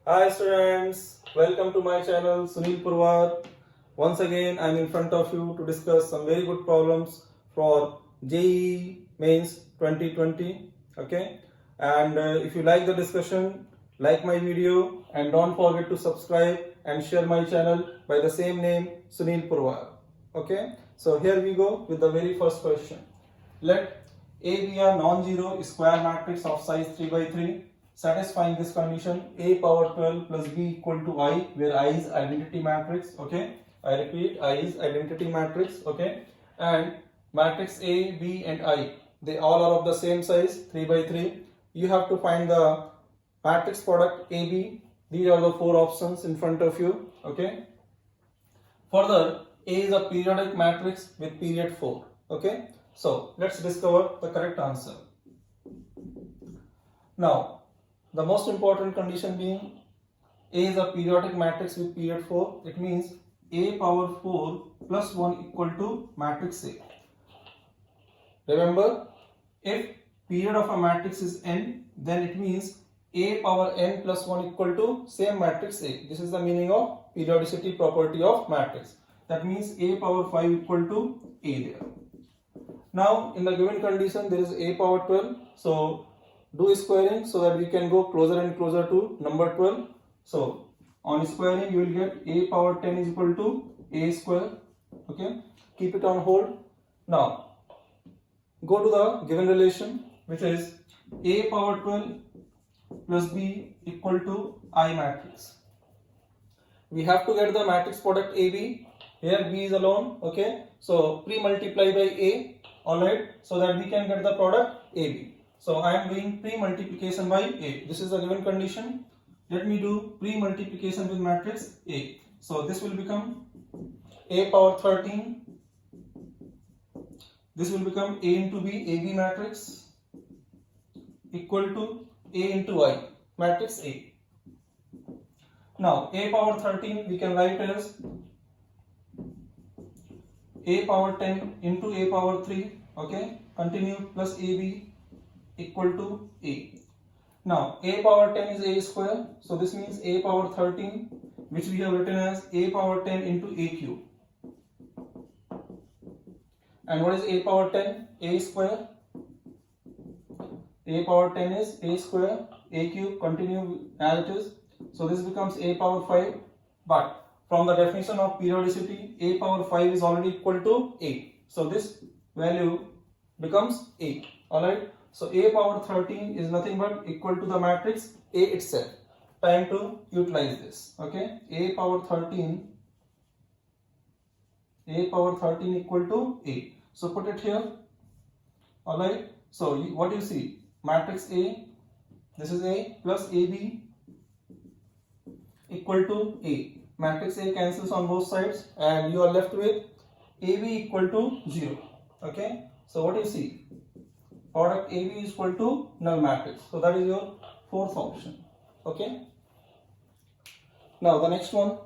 Hi students, welcome to my channel Sunil Purwar. Once again I am in front of you to discuss some very good problems for JEE Mains 2020. Okay, and if you like the discussion, like my video and don't forget to subscribe and share my channel by the same name Sunil Purwar. Okay, so here we go with the very first question. Let A be a non-zero square matrix of size 3 by 3. Satisfying this condition, A power 12 plus B equal to I, where I is identity matrix. Okay, I repeat, I is identity matrix. Okay, and matrix A, B and I, they all are of the same size 3 by 3. You have to find the matrix product AB. These are the four options in front of you. Okay, further, A is a periodic matrix with period 4. Okay, so let's discover the correct answer. Now, the most important condition being A is a periodic matrix with period 4. It means A power 4 plus 1 equal to matrix A. Remember, if period of a matrix is n, then it means A power n plus 1 equal to same matrix A. This is the meaning of periodicity property of matrix. That means A power 5 equal to A there. Now, in the given condition, there is A power 12. So, do squaring so that we can go closer and closer to number 12. So, on squaring, you will get A power 10 is equal to A square. Okay, keep it on hold. Now, go to the given relation, which is A power 12 plus B equal to I matrix. We have to get the matrix product AB. Here B is alone. Okay, so pre-multiply by A. Alright, so that we can get the product AB. So I am doing pre-multiplication by A. This is the given condition. Let me do pre-multiplication with matrix A. So this will become A power 13. This will become A into B, AB matrix equal to A into I, matrix A. Now A power 13 we can write as A power 10 into A power 3. Okay, continue, plus AB equal to A. Now A power 10 is A square, so this means A power 13, which we have written as A power 10 into A cube. And what is A power 10? A square. A power 10 is A square, A cube, continue as it is. So this becomes A power 5, but from the definition of periodicity, A power 5 is already equal to A. So this value becomes A. Alright. So A power 13 is nothing but equal to the matrix A itself. Time to utilize this. Okay. A power 13 equal to A. So put it here. Alright. So what you see? Matrix A, this is A plus AB equal to A. Matrix A cancels on both sides and you are left with AB equal to 0. Okay. So what you see? Product AB is equal to null matrix. So that is your fourth option. Okay. Now the next one.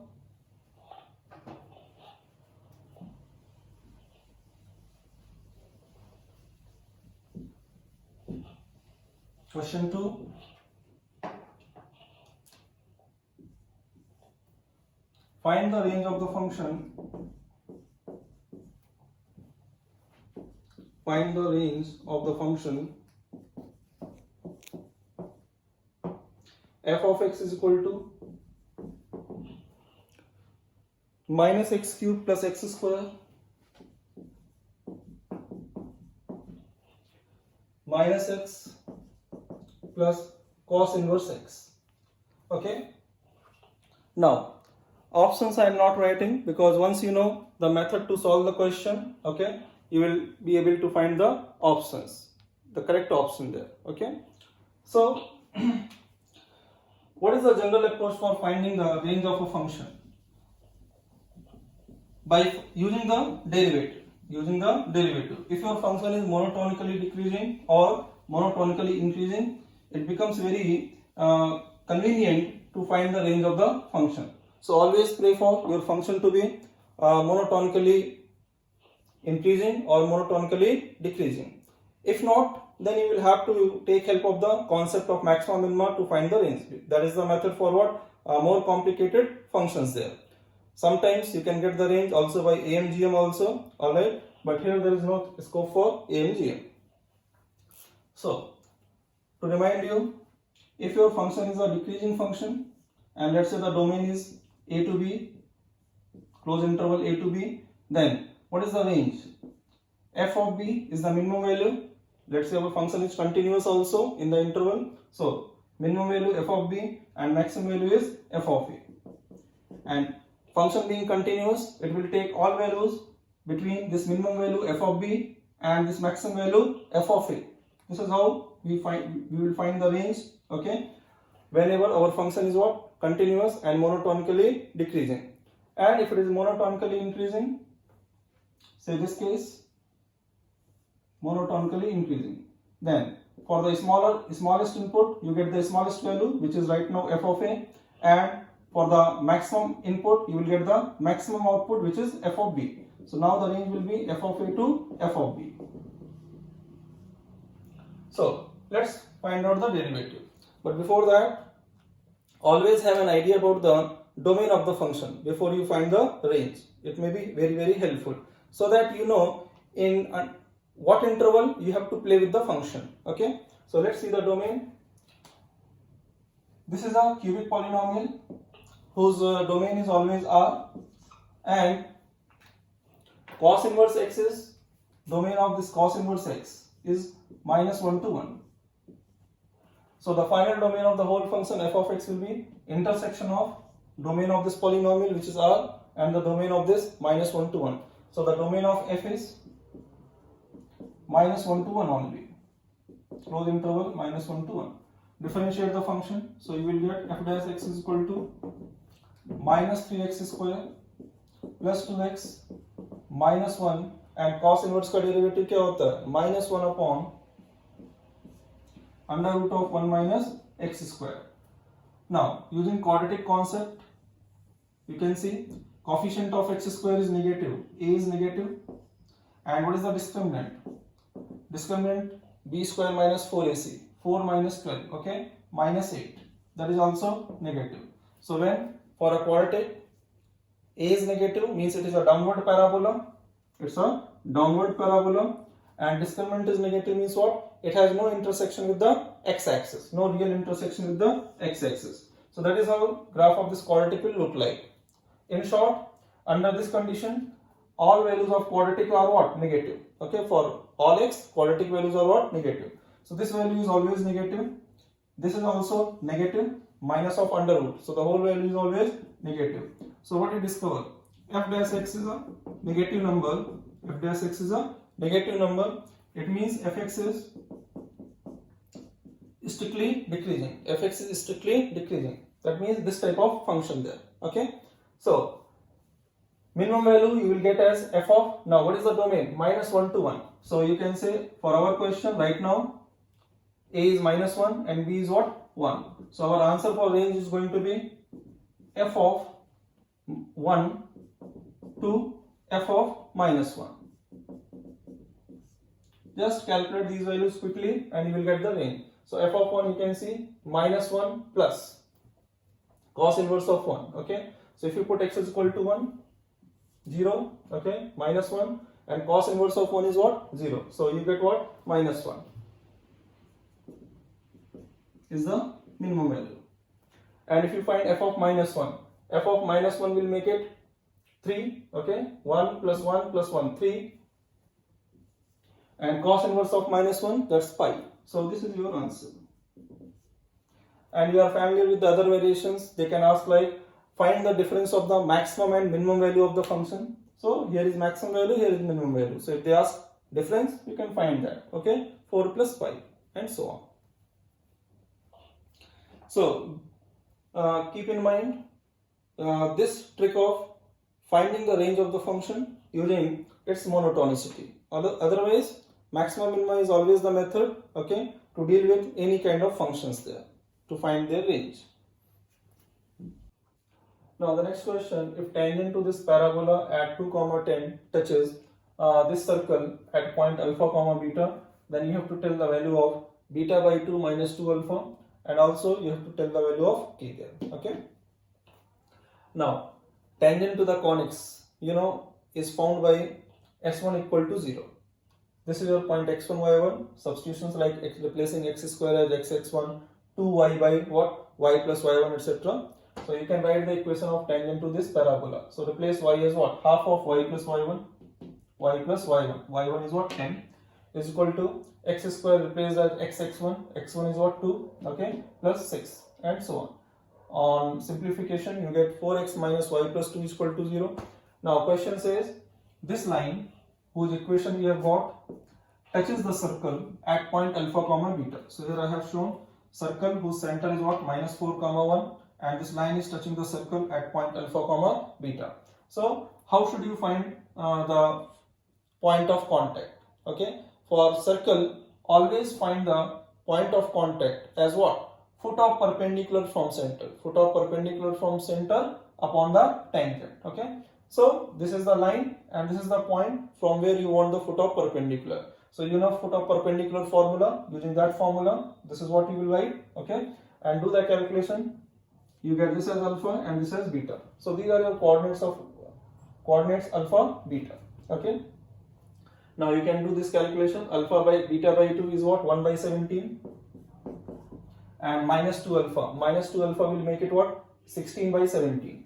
Question 2. Find the range of the function. Find the range of the function f of x is equal to minus x cube plus x square minus x plus cos inverse x. Okay. Now, options I am not writing because once you know the method to solve the question, okay, you will be able to find the options, the correct option there. Okay. So, what is the general approach for finding the range of a function? By using the derivative. If your function is monotonically decreasing or monotonically increasing, it becomes very convenient to find the range of the function. So always pray for your function to be monotonically increasing or monotonically decreasing. If not, then you will have to take help of the concept of maximum minima to find the range. That is the method for what? More complicated functions there. Sometimes you can get the range also by AMGM also, alright, but here there is no scope for AMGM. So, to remind you, if your function is a decreasing function and let's say the domain is a to b, close interval a to b, then what is the range? F of b is the minimum value. Let's say our function is continuous also in the interval. So, minimum value f of b and maximum value is f of a. And function being continuous, it will take all values between this minimum value f of b and this maximum value f of a. This is how we will find the range, okay, whenever our function is what? Continuous and monotonically decreasing. And if it is monotonically increasing, say this case, monotonically increasing, then for the smallest input you get the smallest value, which is right now f of a, and for the maximum input you will get the maximum output, which is f of b. So now the range will be f of a to f of b. So let's find out the derivative. But before that, always have an idea about the domain of the function before you find the range. It may be very helpful, so that you know in what interval you have to play with the function. Okay, so let's see the domain. This is a cubic polynomial whose domain is always R, and cos inverse x is domain of this cos inverse x is -1 to 1. So the final domain of the whole function f of x will be intersection of domain of this polynomial, which is R, and the domain of this -1 to 1. So the domain of f is -1 to 1 only. Close interval -1 to 1. Differentiate the function. So you will get f dash x is equal to -3x square plus 2x -1, and cos inverse का derivative क्या होता है? -1 upon under root of 1 minus x square. Now using quadratic concept, you can see coefficient of x square is negative, a is negative, and what is the discriminant? Discriminant b square minus 4ac, 4 minus 12, okay, minus 8, that is also negative. So when for a quadratic a is negative, means it is a downward parabola, it's a downward parabola, and discriminant is negative means what? It has no intersection with the x-axis, no real intersection with the x-axis. So that is how graph of this quadratic will look like. In short, under this condition, all values of quadratic are what? Negative. Okay, for all x, quadratic values are what? Negative. So this value is always negative. This is also negative, minus of under root. So the whole value is always negative. So what we discover? F dash x is a negative number. F dash x is a negative number. It means fx is strictly decreasing. Fx is strictly decreasing. That means this type of function there. Okay. So minimum value you will get as f of, now what is the domain? -1 to 1. So you can say for our question right now, a is -1 and b is what? 1. So our answer for range is going to be f of 1 to f of -1. Just calculate these values quickly and you will get the range. So f of 1 you can see -1 plus cos inverse of 1. Okay. So if you put x is equal to 1, 0, okay, -1, and cos inverse of 1 is what? 0. So you get what? -1 is the minimum value. And if you find f of -1, f of -1 will make it 3, okay, 1 plus 1 plus 1, 3. And cos inverse of -1, that's pi. So this is your answer. And you are familiar with the other variations. They can ask like, find the difference of the maximum and minimum value of the function. So here is maximum value, here is minimum value. So if they ask difference, you can find that. Okay, 4 plus pi and so on. So keep in mind this trick of finding the range of the function using its monotonicity. Otherwise, maximum minima is always the method, okay, to deal with any kind of functions there to find their range. Now the next question, if tangent to this parabola at 2, 10 touches this circle at point alpha, beta, then you have to tell the value of beta by 2 minus 2 alpha, and also you have to tell the value of k there. Okay. Now, tangent to the conics, is found by x1 equal to 0. This is your point x1, y1. Substitutions like replacing x square as xx1, 2y by what? Y plus y1, etc. So you can write the equation of tangent to this parabola. So replace y as what? Half of y plus y1, y plus y1. y1 is what? 10 is equal to x square replaced as xx1. x1 is what? 2. Okay, plus 6 and so on. On simplification, you get 4x minus y plus 2 is equal to 0. Now question says this line whose equation we have got touches the circle at point alpha comma beta. So here I have shown circle whose center is what? Minus 4 comma 1, and this line is touching the circle at point alpha comma beta. So how should you find the point of contact? Okay, for circle always find the point of contact as what? Foot of perpendicular from center. Foot of perpendicular from center upon the tangent. Okay, so this is the line and this is the point from where you want the foot of perpendicular. So you know foot of perpendicular formula. Using that formula, this is what you will write. Okay, and do the calculation. You get this as alpha and this as beta. So these are your coordinates alpha beta. Okay. Now you can do this calculation. Alpha by beta by 2 is what? 1 by 17. And minus 2 alpha. Minus 2 alpha will make it what? 16 by 17.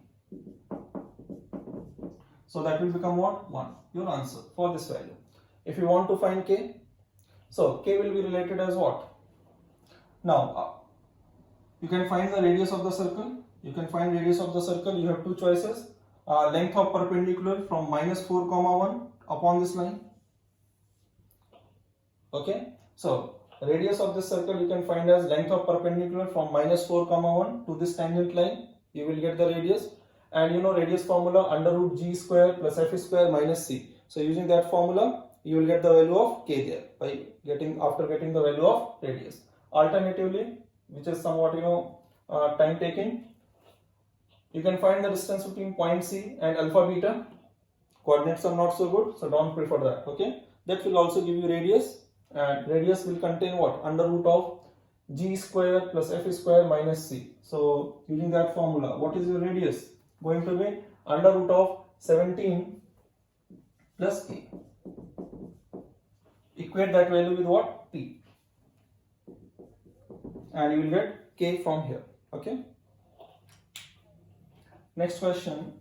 So that will become what? 1. Your answer for this value. If you want to find k, so k will be related as what? Now, you can find the radius of the circle. You have two choices. Length of perpendicular from minus 4 comma 1 upon this line. Okay. So radius of this circle you can find as length of perpendicular from minus 4 comma 1 to this tangent line. You will get the radius, and you know radius formula under root g square plus f square minus c. So using that formula you will get the value of k there by after getting the value of radius. Alternatively, which is somewhat time taking, you can find the distance between point C and alpha beta. Coordinates are not so good, so don't prefer that. Okay, that will also give you radius, and radius will contain what? Under root of g square plus f square minus c. So using that formula, what is your radius? Going to be under root of 17 plus k. Equate that value with what? P, and you will get k from here. Okay. Next question.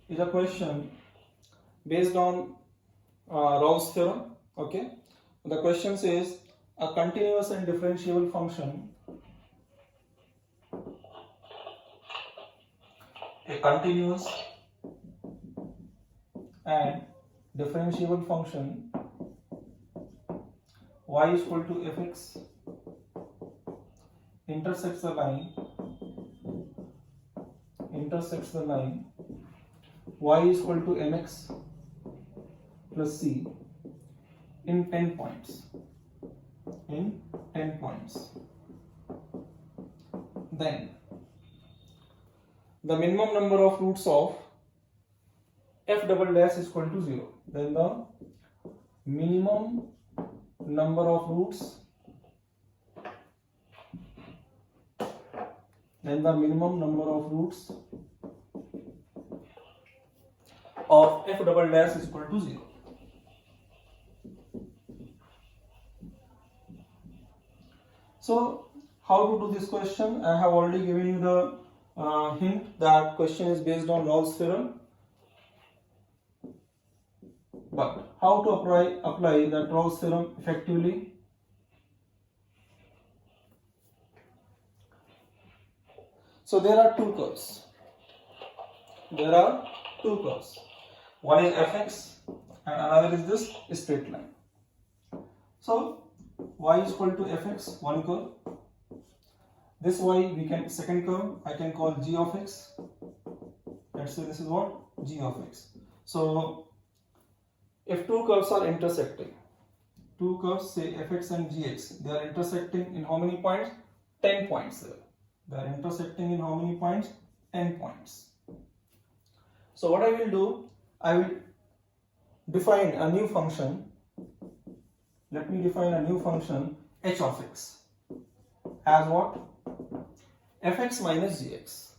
Is a question based on Rolle's theorem. Okay. The question says a continuous and differentiable function. A continuous and differentiable function y is equal to fx intersects the line y is equal to mx plus c in 10 points. Then the minimum number of roots of f double dash is equal to 0. Then the minimum number of roots of f double dash is equal to 0. So how to do this question? I have already given you the hint that question is based on Rolle's theorem. But how to apply that Rolle's theorem effectively? So there are two curves. One is fx and another is this straight line. So y is equal to fx, one curve. This y second curve I can call g of x. Let's say this is what? G of x. So if two curves are intersecting, say fx and gx, they are intersecting in how many points? 10 points there. They are intersecting in how many points? 10 points. So what I will do, I will define a new function. Let me define a new function h of x as what? fx minus gx.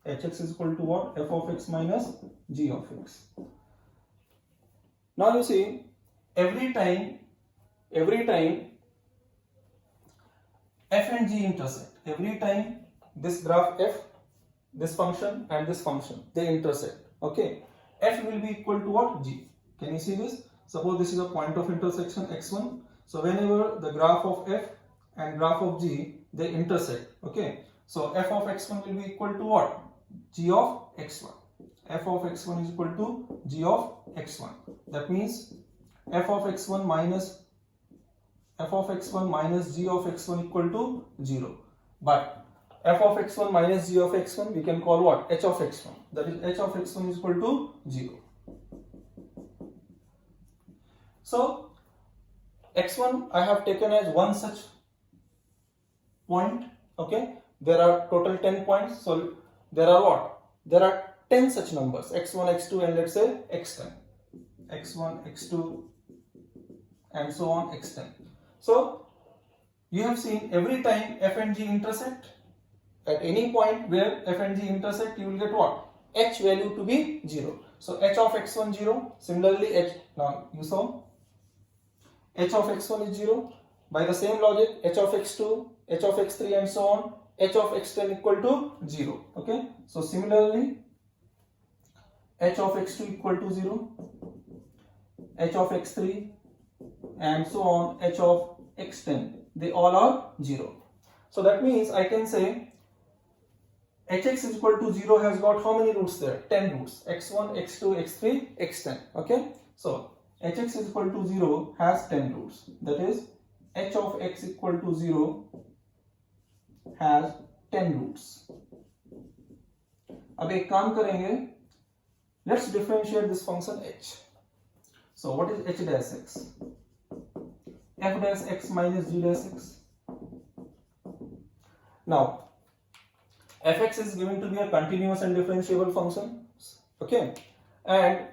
hx is equal to what? F of x minus g of x. Now you see, every time f and g intersect, every time this graph f, this function and this function, they intersect, okay, f will be equal to what? G. Can you see this? Suppose this is a point of intersection x1. So whenever the graph of f and graph of g, they intersect, okay, so f of x1 will be equal to what? G of x1. f of x1 is equal to g of x1. That means f of x1 minus g of x1 equal to 0. But f of x1 minus g of x1 we can call what? H of x1. That is h of x1 is equal to 0. So x1 I have taken as one such point, okay. There are total 10 points, so there are what? There are 10 such numbers, x1, x2 and let's say x10. x1, x2 and so on, x10. So you have seen every time f and g intersect, at any point where f and g intersect, you will get what? H value to be 0. So h of x1 0, similarly h, now you saw h of x1 is 0. By the same logic, h of x2, h of x3 and so on, h of x10 equal to 0. Okay. So similarly, h of x2 equal to 0, h of x3 and so on, h of x10, they all are 0. So that means I can say hx is equal to 0 has got how many roots there? 10 roots. x1, x2, x3, x10. Okay. So hx is equal to 0 has 10 roots. That is h of x equal to 0 has 10 roots. अब एक काम करेंगे, let's differentiate this function h. So what is h dash x? F dash x minus g dash x. Now fx is given to be a continuous and differentiable function, okay, and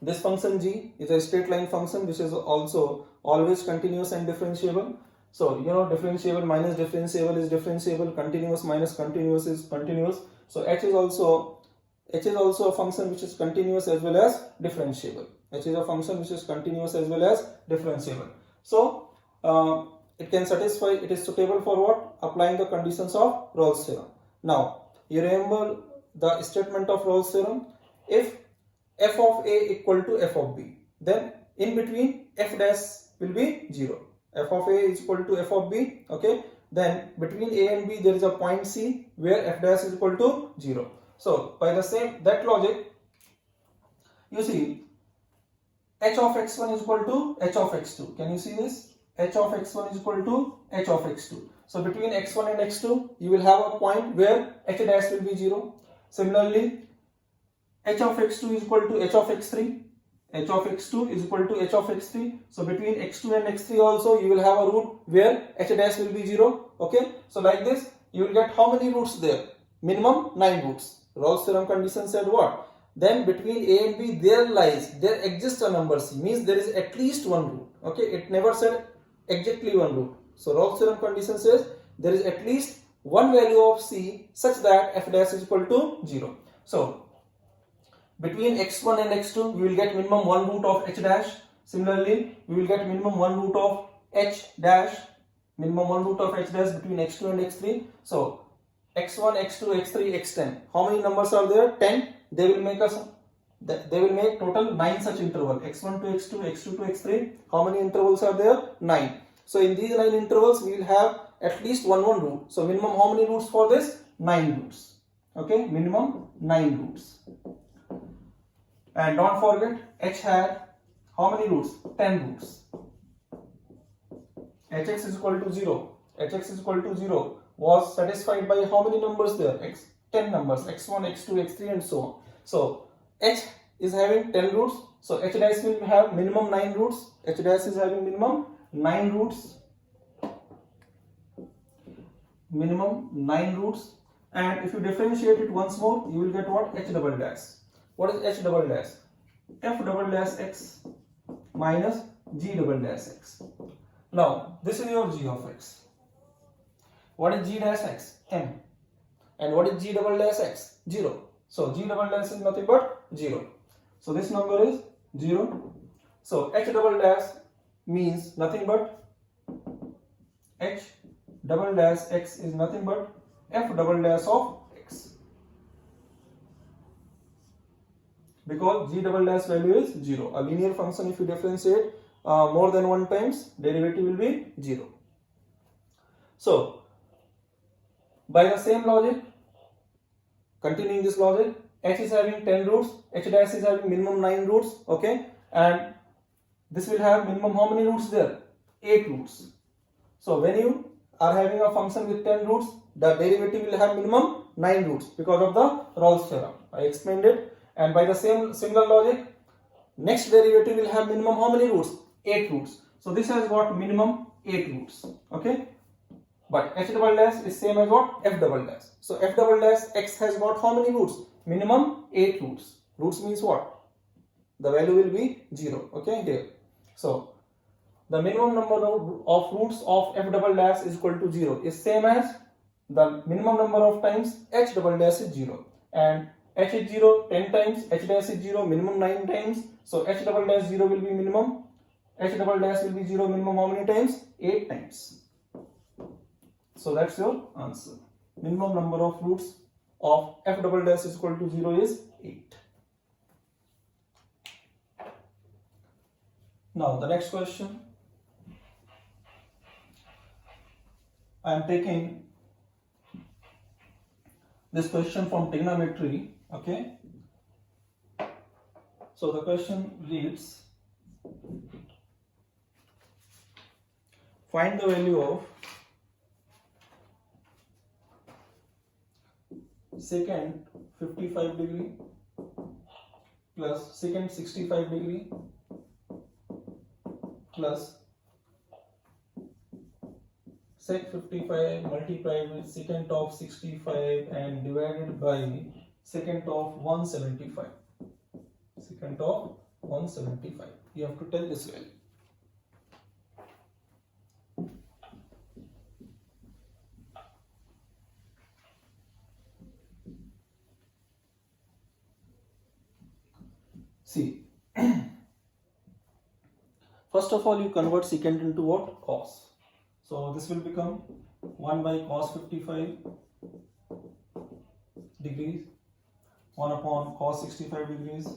this function g is a straight line function which is also always continuous and differentiable. So you know, differentiable minus differentiable is differentiable, continuous minus continuous is continuous. So h is also a function which is continuous as well as differentiable. H is a function which is continuous as well as differentiable. So it can satisfy, it is suitable for what? Applying the conditions of Rolle's theorem. Now you remember the statement of Rolle's theorem. If f of a equal to f of b, then in between f dash will be 0. F of a is equal to f of b, okay, then between a and b there is a point c where f dash is equal to 0. So by the same that logic, you see h of x1 is equal to h of x2. Can you see this? H of x1 is equal to h of x2. So between x1 and x2 you will have a point where h dash will be 0. Similarly, h of x2 is equal to h of x3. H of x2 is equal to h of x3. So between x2 and x3 also you will have a root where h dash will be 0. Okay. So like this you will get how many roots there? Minimum 9 roots. Rolle's theorem condition said what? Then between a and b there exists a number c, means there is at least one root. Okay. It never said exactly one root. So Rolle's theorem condition says there is at least one value of c such that f dash is equal to 0. So between x1 and x2 we will get minimum one root of h dash. Similarly, we will get minimum one root of h dash, minimum one root of h dash between x2 and x3. So x1, x2, x3, x10. How many numbers are there? 10. They will make total 9 such interval. x1 to x2, x2 to x3. How many intervals are there? 9. So in these 9 intervals we will have at least one root. So minimum how many roots for this? 9 roots. Okay, minimum 9 roots. And don't forget, h had how many roots? 10 roots. hx is equal to 0. hx is equal to 0 was satisfied by how many numbers there? 10 numbers, x1, x2, x3 and so on. So h is having 10 roots. So h dash will have minimum 9 roots. H dash is having minimum 9 roots. minimum 9 roots, and if you differentiate it once more, you will get what? H double dash. What is H double dash? F double dash x minus G double dash x. Now this is your G of x. What is G dash x? M. And what is G double dash x? 0. So G double dash is nothing but 0. So this number is 0. So H double dash means nothing but H double dash x is nothing but F double dash of x. Because G double dash value is 0. A linear function, if you differentiate more than one times, derivative will be 0. So by the same logic, continuing this logic, H is having 10 roots, H dash is having minimum 9 roots, okay, and this will have minimum how many roots there? 8 roots. So when you are having a function with 10 roots, the derivative will have minimum 9 roots because of the Rolle's theorem. I explained it. And by the same similar logic, next derivative will have minimum how many roots? 8 roots. So this has got minimum 8 roots, okay. But H double dash is same as what? F double dash. So F double dash x has got how many roots? Minimum 8 roots. Roots means what? The value will be 0, okay, here. So the minimum number of roots of F double dash is equal to 0 is same as the minimum number of times H double dash is 0. And H is 0 10 times, H dash is 0 minimum 9 times. So H double dash 0 will be minimum. H double dash will be 0 minimum how many times? 8 times. So that's your answer. Minimum number of roots of F double dash is equal to 0 is 8. Now the next question. I am taking this question from trigonometry, okay. So the question reads, find the value of secant 55 degree plus secant 65 degree plus sec 55 multiplied with secant of 65 and divided by secant of 175. Secant of 175. You have to tell this value. See, first of all, you convert secant into what? Cos. So this will become 1 by cos 55 degrees, 1 upon cos 65 degrees.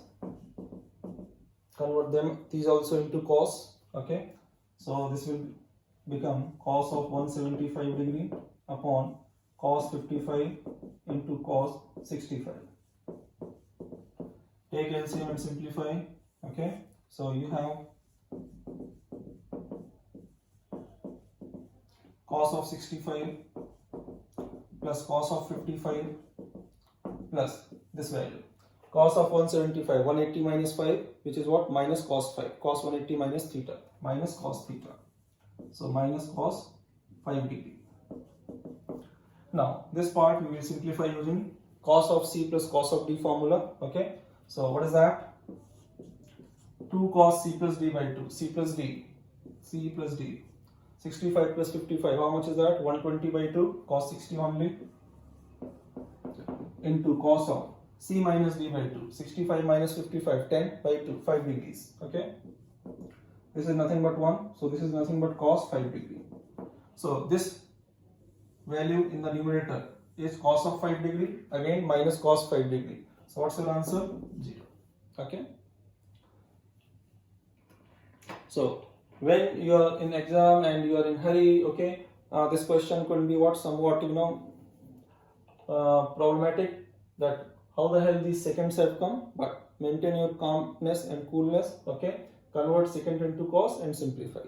Convert them, these also into cos, okay. So this will become cos of 175 degree upon cos 55 into cos 65. Take LCM and simplify, okay. So you have cos of 65 plus cos of 55 plus this value. Cos of 175, 180 minus 5, which is what? Minus cos 5. Cos 180 minus theta, minus cos theta. So minus cos 5 degree. Now this part we will simplify using cos of C plus cos of D formula, okay. So what is that? 2 cos C plus D by 2, C plus D, C plus D. 65 plus 55, how much is that? 120 by 2, cos 60 only, into cos of C minus D by 2, 65 minus 55, 10 by 2, 5 degrees, okay. This is nothing but 1, so this is nothing but cos 5 degree. So this value in the numerator is cos of 5 degree, again minus cos 5 degree. So what's your answer? 0, okay. So when you are in exam and you are in hurry, okay, this question could be what? Somewhat, problematic, that how the hell these seconds have come, but maintain your calmness and coolness, okay. Convert secant into cos and simplify.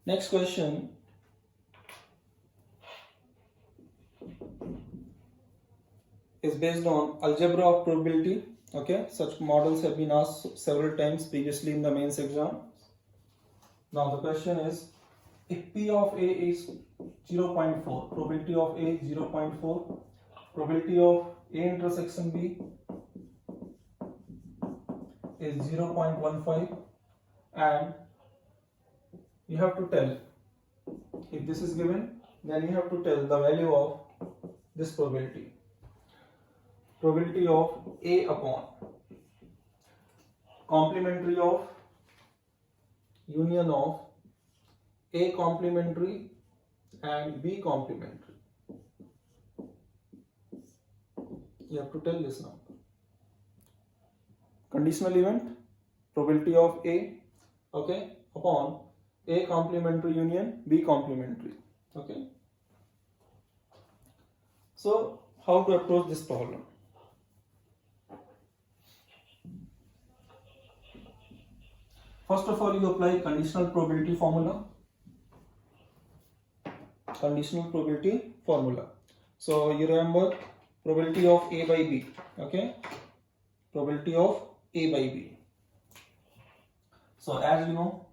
Next question. Is based on algebra of probability, Okay, such models have been asked several times previously in the mains exam. Now the question is, if P of A is 0.4, probability of A 0.4, probability of A intersection B is 0.15, and you have to tell, if this is given, then you have to tell the value of this probability. Probability of A upon complementary of union of A complementary and B complementary. You have to tell this now. Conditional event, probability of A, okay, upon A complementary union B complementary. Okay. So how to approach this problem? First of all, you apply conditional probability formula. Conditional probability formula. So you remember probability of A by B. Okay. Probability of A by B. So as you know,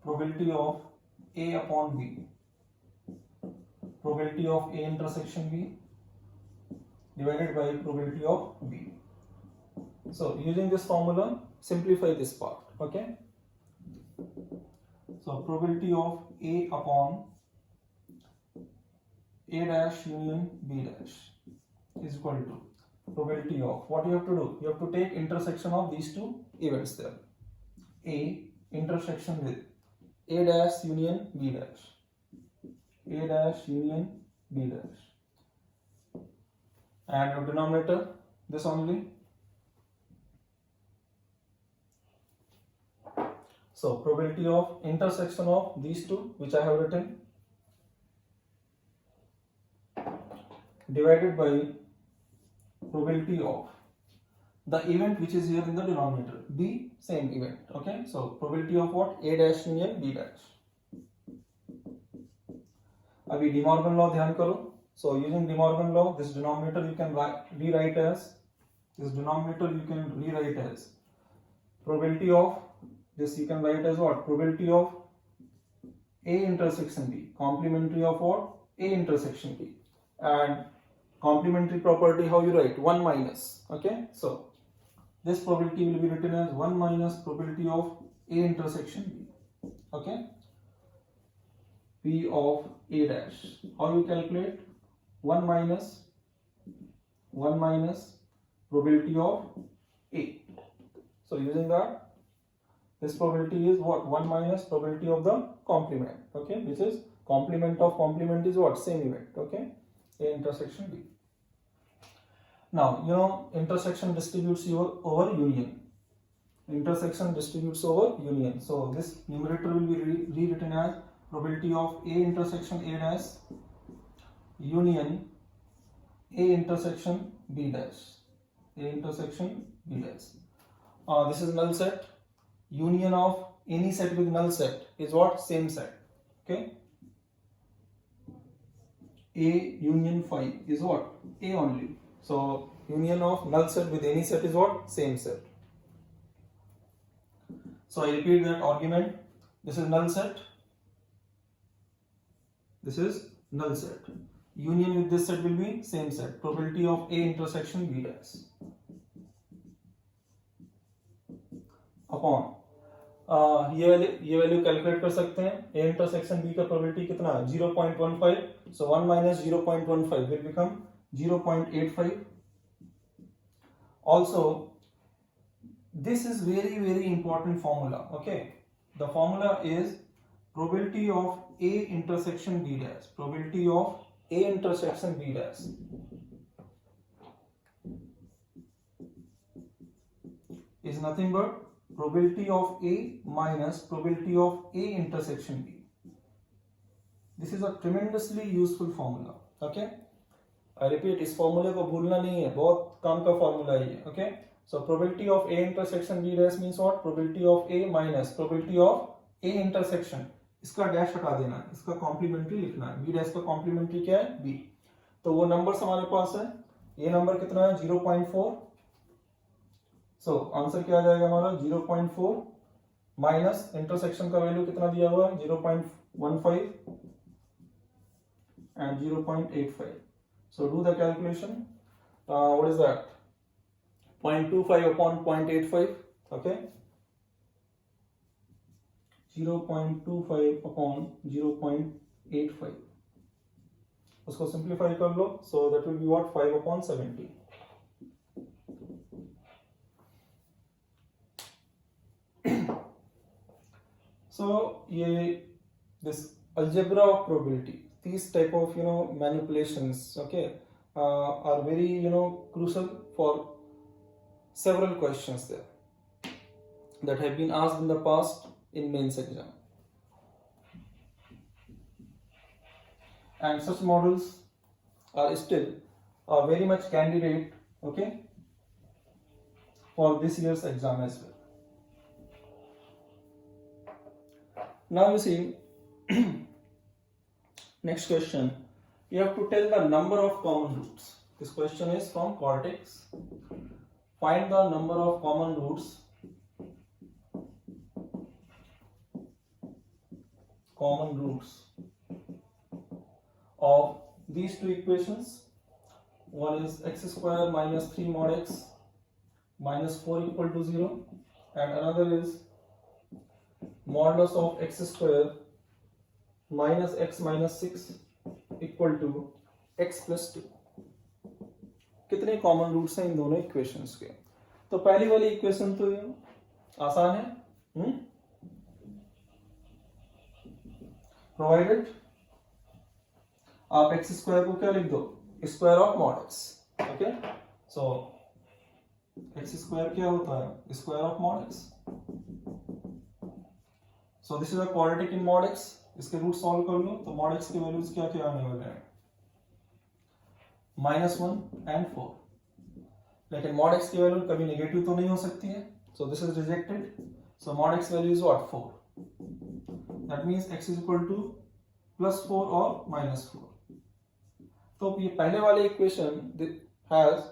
probability of A upon B, probability of A intersection B divided by probability of B. So using this formula, simplify this part. Okay. So probability of A upon A dash union B dash is equal to probability of, what you have to do? You have to take intersection of these two events there. A intersection with A dash union B dash. A dash union B dash. And your denominator, this only. So probability of intersection of these two, which I have written, divided by probability of the event which is here in the denominator, B, same event. Okay, so probability of what? A dash union B dash. अभी De Morgan law ध्यान करो. So using De Morgan law, this denominator you can rewrite as, probability of, this you can write as what? Probability of A intersection B, complementary of what? A intersection B. And complementary property, how you write? 1 minus. Okay, so this probability will be written as 1 minus probability of A intersection B. Okay, P of A dash. How you calculate? 1 minus probability of A. So using that, this probability is what? 1 minus probability of the complement. Okay, which is complement of complement is what? Same event. Okay, A intersection B. Now you know intersection distributes over union. Intersection distributes over union. So this numerator will be rewritten as probability of A intersection A dash union A intersection B dash. A intersection B dash. This is null set. Union of any set with null set is what? Same set. Okay. A union phi is what? A only. So union of null set with any set is what? Same set. So I repeat that argument. This is null set. This is null set. Union with this set will be same set. Probability of A intersection B dash upon ये value calculate कर सकते हैं. A intersection B का probability कितना है? 0.15. So 1 minus 0.15 will become 0.85. Also, this is very important formula. Okay, the formula is probability of A intersection B dash. Probability of A intersection B dash is nothing but probability of A minus probability of A intersection B. This is a tremendously useful formula. Okay, I repeat, इस formula को भूलना नहीं है, बहुत काम का formula है ये. Okay, so probability of A intersection B dash means what? Probability of A minus probability of A intersection. इसका डैश हटा देना है, इसका कॉम्प्लीमेंट्री लिखना है. B डैश का कॉम्प्लीमेंट्री क्या है? B. तो वो नंबर्स हमारे पास है, ये नंबर कितना है 0.4, सो आंसर क्या आ जाएगा हमारा 0.4 माइनस इंटरसेक्शन का वैल्यू कितना दिया हुआ है 0.15 and 0.85. So do the calculation. What is that? 0.25 upon 0.85. Okay. 0.25 upon 0.85. उसको simplify कर लो. So that will be what 5 upon 70. So ये this algebra of probability, these type of manipulations, okay, are very crucial for several questions there that have been asked in the past in mains exam, and such models are still very much candidate, okay, for this year's exam as well. Now you see next question, you have to tell the number of common roots. This question is from Cortex. Find the number of common roots of these two equations. One is x square minus 3 mod x minus 4 equal to 0, and another is modulus of x square minus x minus 6 equal to x plus 2. कितने common roots हैं इन दोनों equations के? तो पहली वाली equation तो आसान है, प्रोवाइडेड आप एक्स स्क्वायर को क्या लिख दो square of mod x. Okay, so x square क्या होता है square of mod x. So this is a quadratic in mod x. इसके रूट सॉल्व कर लो तो मॉड एक्स के वैल्यूज क्या क्या आने वाले हैं -1 एंड 4. लेकिन मॉड एक्स की वैल्यू कभी नेगेटिव तो नहीं हो सकती है, so this is rejected. So mod x value is what 4. That means x is equal to +4 और -4. तो ये पहले वाले equation has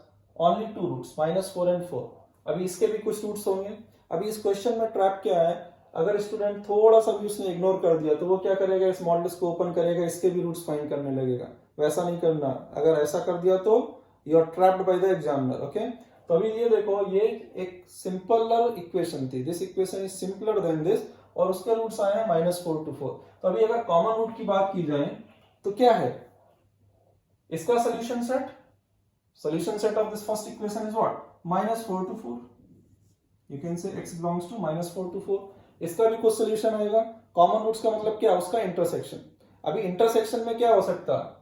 only two roots -4 and 4. अभी इसके भी कुछ रूट्स होंगे. अभी इस क्वेश्चन में ट्रैप क्या है, अगर स्टूडेंट थोड़ा सा भी उसने इग्नोर कर दिया तो वो क्या करेगा इस मॉडल्स को ओपन करेगा, इसके भी रूट्स फाइंड करने लगेगा. वैसा नहीं करना. अगर ऐसा कर दिया तो you are trapped by the examiner. Okay, तो अभी ये देखो ये एक सिंपलर इक्वेशन थी. This equation is simpler than this और उसके रूट्स आए हैं -4 to 4. तो अभी अगर कॉमन रूट की बात की जाए तो क्या है इसका solution set of this first equation is what -4 to 4. You can say x belongs to -4 to 4. इसका भी कुछ सोल्यूशन आएगा. कॉमन रूट्स का मतलब क्या, उसका इंटरसेक्शन. अभी इंटरसेक्शन में क्या हो सकता है,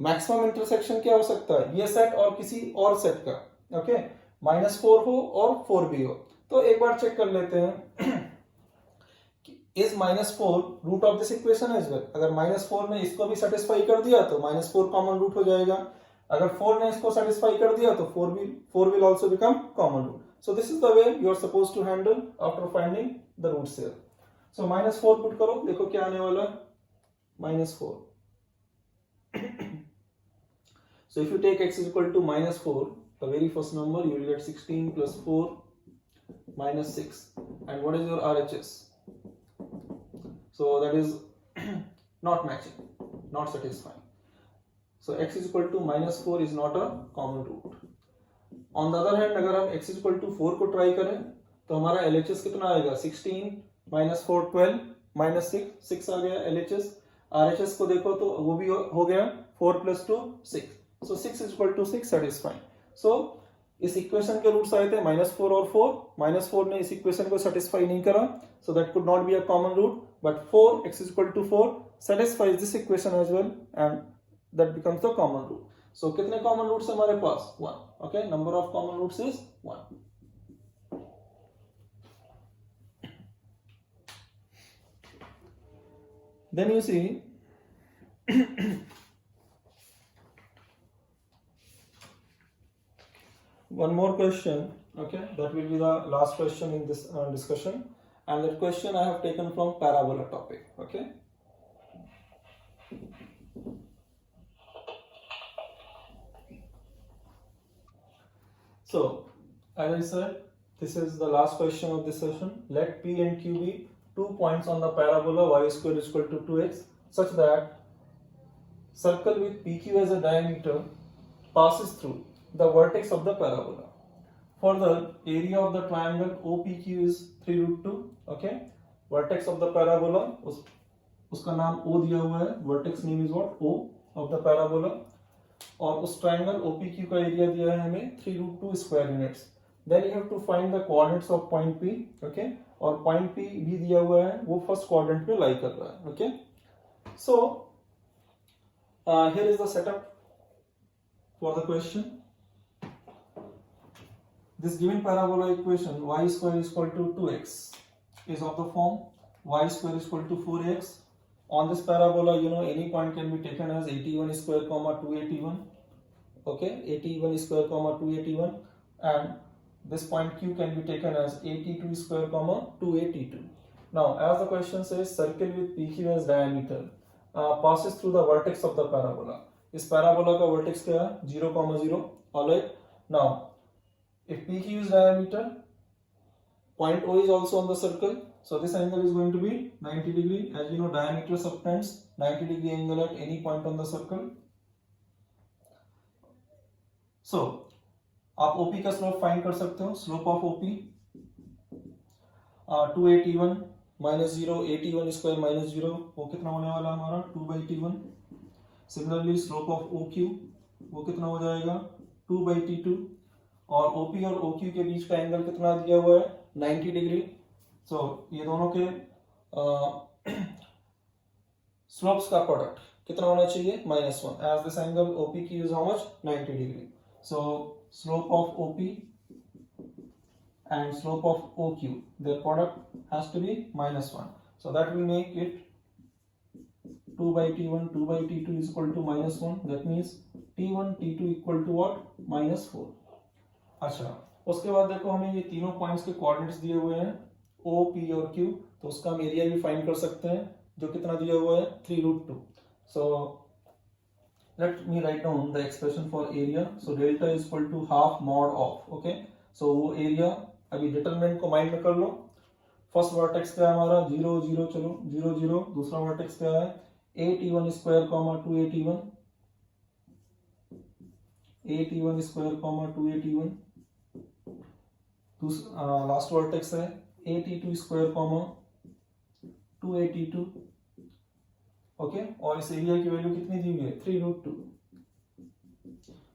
मैक्सिमम इंटरसेक्शन क्या हो सकता है ये सेट और किसी और सेट का. ओके, -4 हो और 4 भी हो. तो एक बार चेक कर लेते हैं is -4 root of this equation as well. अगर -4 ने इसको भी सेटिस्फाई कर दिया तो -4 कॉमन रूट हो जाएगा. अगर 4 ने इसको सेटिस्फाई कर दिया तो 4 will also become common root. So this is the way you are supposed to handle after finding the roots here. So -4 put करो, देखो क्या आने वाला है -4. So if you take x is equal to -4, the very first number you will get 16 plus 4 minus 6. And what is your RHS? So that is not matching, not satisfying. So x is equal to -4 is not a common root. On the other hand, अगर हम x is equal to 4 को try करें तो हमारा LHS कितना आएगा 16 minus 4 12 minus 6 आ गया LHS. RHS को देखो तो वो भी हो गया 4 plus 2 6. So 6 is equal to 6 satisfying. So इस इक्वेशन के रूट्स आए थे -4 और 4. -4 ने इस इक्वेशन को सेटिस्फाई नहीं करा, so that could not be a common root. But 4 x is equal to 4 satisfies this equation as well, and that becomes the common root. So कितने common roots हमारे पास 1. Okay, number of common roots is 1. Then you see one more question. Okay, that will be the last question in this discussion, and that question I have taken from parabola topic. Okay, So as I said, this is the last question of this session. Let P and Q be 2 points on the parabola y square is equal to 2x such that circle with PQ as a diameter passes through the vertex of the parabola. Further, area of the triangle OPQ is 3 root 2. Okay, vertex of the parabola, उसका नाम O दिया हुआ है, vertex name is what? O of the parabola. और उस triangle OPQ का area दिया है हमें 3 root 2 square units. Then you have to find the coordinates of point P. Okay, और point P भी दिया हुआ है, वो first quadrant में lie कर रहा है. Okay, so here is the setup for the question. This given parabola equation y square is equal to 2x is of the form y square is equal to 4x. On this parabola, you know, any point can be taken as 81 square comma 281. Okay, 81 square comma 281, and this point Q can be taken as 82 square comma 282. Now, as the question says, circle with PQ as diameter passes through the vertex of the parabola. इस parabola का vertex क्या है? 0, 0. Alright. Now, if PQ is diameter, point O is also on the circle, so this angle is going to be 90 degree. As you know, diameter subtends 90 degree angle at any point on the circle. So, आप OP का slope find कर सकते हो. Slope of OP 281 minus 0, 81 square minus 0, वो कितना होने वाला है हमारा? 2/T1. Similarly, slope of OQ वो कितना हो जाएगा? 2/T2. और OP और OQ के बीच का एंगल कितना दिया हुआ है? 90 डिग्री. सो ये दोनों के स्लोप्स का प्रोडक्ट कितना होना चाहिए? -1. As this angle OPQ is how much? 90 degree. So slope of OP and slope of OQ, their product has to be -1. So that will make it 2/T1, 2/T2 is equal to -1. That means T1, T2 equal to what? -4. अच्छा, उसके बाद देखो हमें ये तीनों points के coordinates दिए हुए हैं O, P और Q, तो उसका हम एरिया भी फाइंड कर सकते हैं जो कितना दिया हुआ है? 3 root 2. So let me write down the expression for area. So delta is equal to half mod of. Okay, so वो एरिया अभी डिटरमिनेंट को माइंड में कर लो. फर्स्ट वर्टेक्स क्या है हमारा? 0, 0. चलो 0, 0. दूसरा वर्टेक्स क्या है? 81 square comma 281. 81 square comma 281. Last vertex है 82 स्क्वायर कॉमा 282. ओके, और इस एरिया की वैल्यू कितनी दी हुई है? 3 root 2.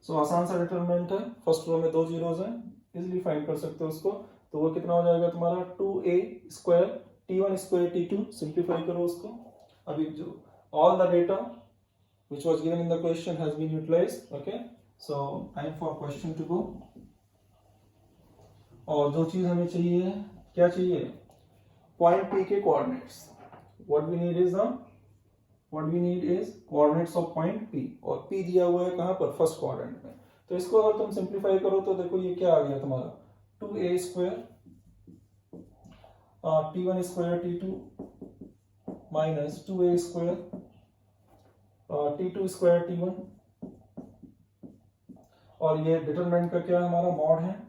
सो आसान सा डिटरमिनेंट है. फर्स्ट रो में 2 जीरोस हैं, इजीली फाइंड कर सकते हो उसको. तो वो कितना हो जाएगा तुम्हारा? 2a square T1 square T2. Simplify करो उसको. अभी जो all the data which was given in the question has been utilized. Okay, so time for question to go. और जो चीज हमें चाहिए, क्या चाहिए? पॉइंट P के coordinates. What we need is coordinates of point P, और P दिया हुआ है कहां पर? फर्स्ट क्वाड्रेंट में. तो इसको अगर तुम सिंप्लीफाई करो तो देखो ये क्या आ गया तुम्हारा? 2a square T1 square T2 minus 2a square T2 square T1. और ये डिटरमिनेंट का क्या हमारा? मॉड है.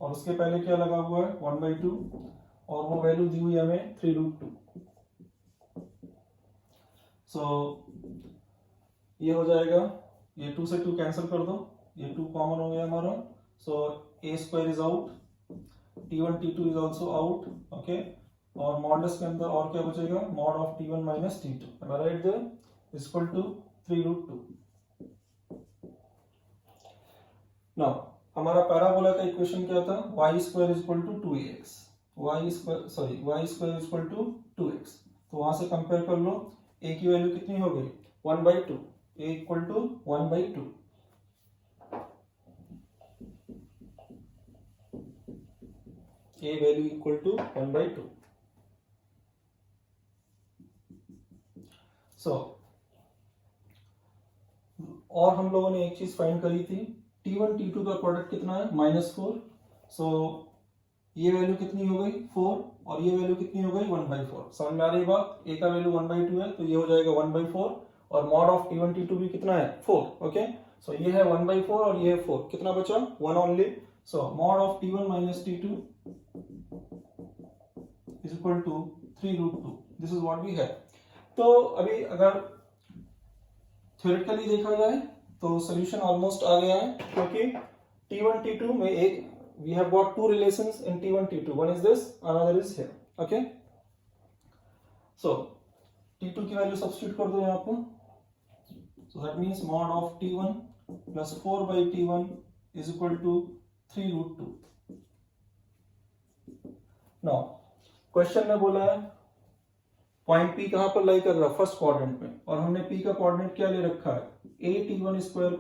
और उसके पहले क्या लगा हुआ है? 1/2. और वो वैल्यू दी हुई है हमें 3 root 2. सो ये हो जाएगा, ये 2 से 2 कैंसिल कर दो, ये 2 कॉमन हो गया हमारा. So a square is out, T1 T2 is also out. Okay, और मॉडुलस के अंदर और क्या बचेगा? Mod of T1 minus T2. Am I right there? Is equal to 3 root 2. Now हमारा पैराबोला का इक्वेशन क्या था? y square is equal to 2ax. y square is equal to 2x. तो वहां से कंपेयर कर लो. a की वैल्यू कितनी हो गई? 1/2. a equal to 1/2. a value equal to 1/2. So और हम लोगों ने एक चीज फाइंड करी थी. T1 T2 का प्रोडक्ट कितना है? -4. सो ये वैल्यू कितनी हो गई? 4. और ये वैल्यू कितनी हो गई? 1/4. समझ में आ रही बात? a का वैल्यू 1/2 है, तो ये हो जाएगा 1/4. और मॉड ऑफ T1 T2 भी कितना है? 4. ओके, सो ये है 1/4 और ये है 4. कितना बचा? 1 only. So mod of t1 minus t2 is equal to 3 root 2. This is what we have. तो अभी अगर थ्योरेटिकली देखा जाए तो सोल्यूशन ऑलमोस्ट आ गया है, क्योंकि t1 t2 में एक we have got two relations in t1 t2. One is this, another is here. Okay. So t2 की वैल्यू सब्स्टिट्यूट कर दो यहाँ पर. So that means mod of t1 plus 4 by t1 is equal to 3 root 2. Now question में बोला है point P कहां पर लाई कर रहा है, फर्स्ट क्वाड्रेंट में, और हमने P का कोऑर्डिनेट क्या ले रखा है, a_t1 स्क्वायर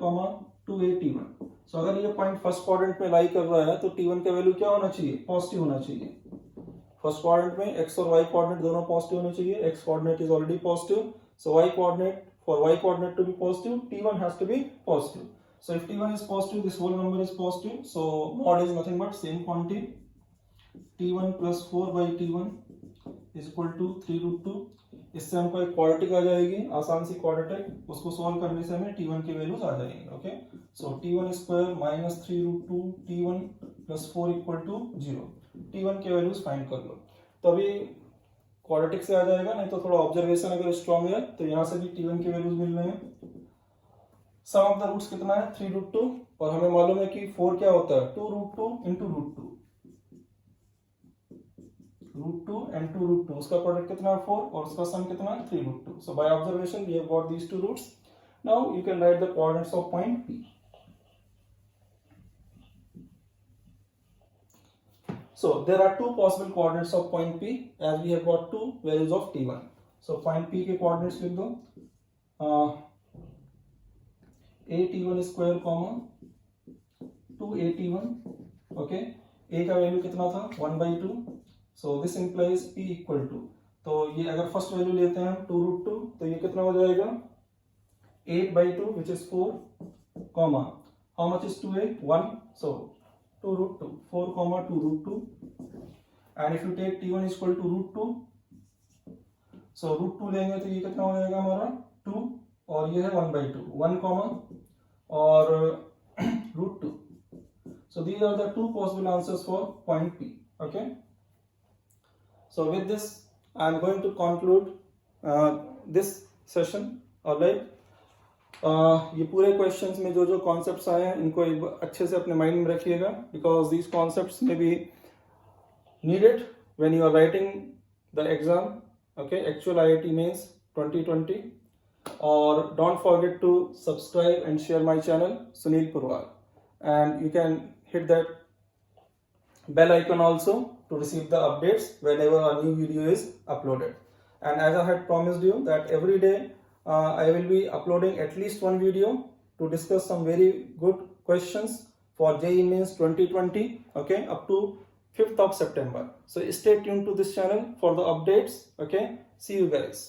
2a_t1. सो अगर ये पॉइंट फर्स्ट क्वाड्रेंट में लाई कर रहा है तो t1 का वैल्यू क्या होना चाहिए, पॉजिटिव होना चाहिए. फर्स्ट क्वाड्रेंट में x और y कोऑर्डिनेट दोनों पॉजिटिव होने चाहिए. x coordinate is already positive, so y coordinate, for y coordinate to be positive, t1 has to be positive. So if t1 is positive, this whole number is positive. So mod is nothing but same quantity. t1 plus 4 by t1 is equal to 3 root 2. इससे हमको एक quadratic आ जाएगी, आसान सी quadratic. उसको solve करने से हमें t1 की वैल्यूज आ जाएंगी. Okay, so t1 square minus 3 root 2 t1 plus 4 equal to 0. t1 की वैल्यूज फाइंड कर लो. तो अभी क्वाड्रेटिक से आ जाएगा, नहीं तो थोड़ा ऑब्जर्वेशन अगर स्ट्रॉन्ग है तो यहाँ से भी t1 की वैल्यूज मिल रहे हैं. सम ऑफ द रूट्स कितना है, 3 रूट 2, और हमें मालूम है कि 4 क्या होता है, 2 root 2 into root 2. Root 2 and 2 root 2, उसका प्रोडक्ट कितना है 4, और उसका सम कितना है 3 root 2. So by observation we have got these two roots. Now you can write the coordinates of point P. So there are two possible coordinates of point P, as we have got two values of t1. So point P के coordinates लिख दो, a_t1 square comma 2a_t1. Okay, a का value कितना था 1/2. So this implies P equal to, तो ये अगर first value लेते हैं 2 रूट 2, तो ये कितना हो जाएगा 8/2 which is 4, comma how much is 2a 1, so 2 root 2, 4 comma 2 root 2. And if you take t1 is equal to root 2, so root 2 लेंगे तो ये कितना हो जाएगा हमारा 2, और ये है 1/2, 1 comma और root 2. So these are the two possible answers for point P. Okay. So with this I am going to conclude this session. Alright. ये पूरे क्वेश्चंस में जो जो कॉन्सेप्ट्स आए हैं इनको एक अच्छे से अपने माइंड में रखिएगा, बिकॉज दीज कॉन्सेप्ट्स में be needed when you are writing the exam. Okay, actual IIT mains 2020. और don't forget to subscribe and share my channel Sunil Purwal, and you can hit that bell icon also to receive the updates whenever a new video is uploaded. And as I had promised you that every day I will be uploading at least one video to discuss some very good questions for JEE Mains 2020, okay, up to 5th of September. So stay tuned to this channel for the updates. Okay, see you guys.